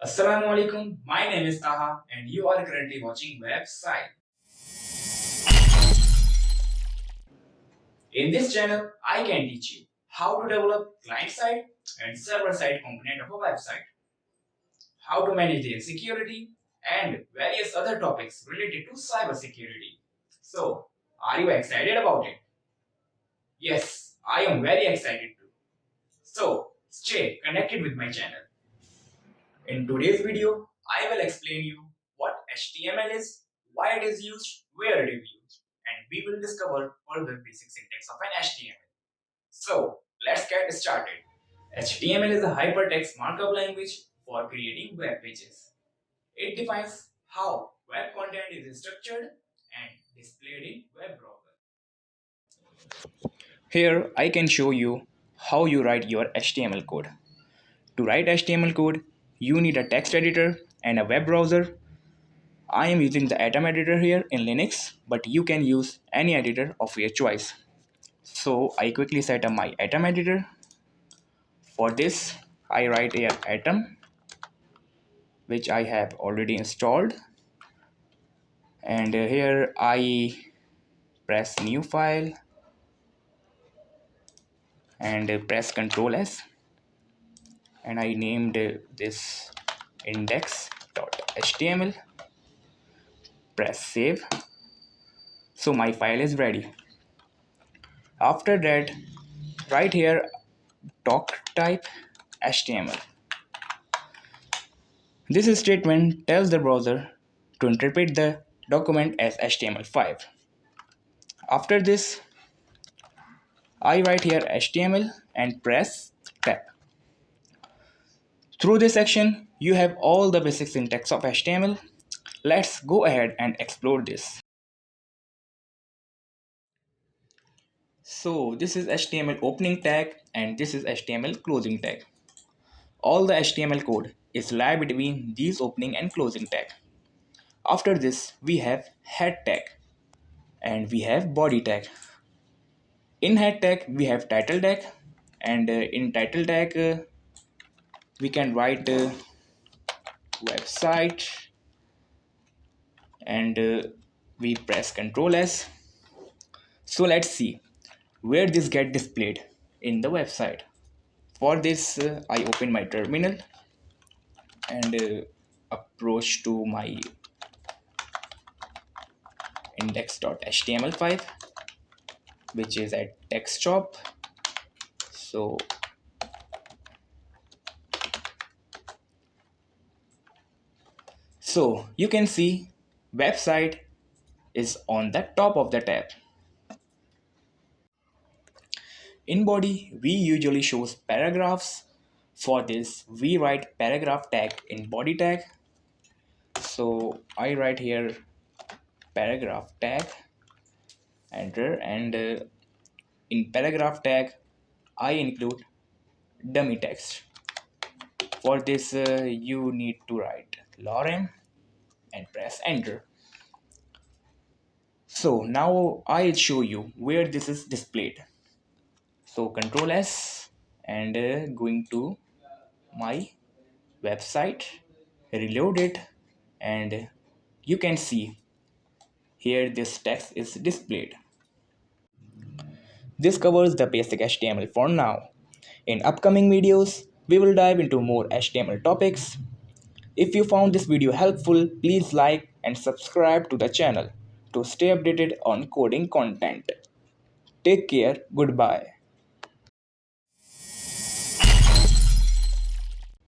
Assalamu alaikum. My name is Taha and you are currently watching website. In this channel, I can teach you how to develop client side and server side component of a website, how to manage their security and various other topics related to cyber security. So, are you excited about it? Yes, I am very excited too. So, stay connected with my channel. In today's video, I will explain you what HTML is, why it is used, where it is used, and we will discover further basic syntax of an HTML. So, let's get started. HTML is a hypertext markup language for creating web pages. It defines how web content is structured and displayed in web browser. Here I can show you how you write your HTML code. To write HTML code, you need a text editor and a web browser. I am using the Atom editor here in Linux, but you can use any editor of your choice. So I quickly set up my Atom editor. For this, I write here Atom, which I have already installed. And here I press new file and press Ctrl S. And I named this index.html. Press save. So my file is ready. After that, right here, doc type HTML. This statement tells the browser to interpret the document as HTML5. After this, I write here HTML and press tab. Through this section, you have all the basic syntax of HTML. Let's go ahead and explore this. So this is HTML opening tag and this is HTML closing tag. All the HTML code is lie between these opening and closing tag. After this, we have head tag and we have body tag. In head tag, we have title tag, and in title tag, we can write website, and we press Ctrl S. So let's see where this get displayed in the website. For this, I open my terminal and approach to my index.html5, which is at desktop. So you can see website is on the top of the tab. In body, we usually shows paragraphs. For this, we write paragraph tag in body tag. So I write here paragraph tag, enter, and in paragraph tag, I include dummy text. For this, you need to write lorem and press enter. So now I'll show you where this is displayed. So Control S and going to my website, reload it, and you can see here this text is displayed. This covers the basic HTML for now. In upcoming videos, we will dive into more HTML topics. If you found this video helpful, please like and subscribe to the channel to stay updated on coding content. Take care. Goodbye.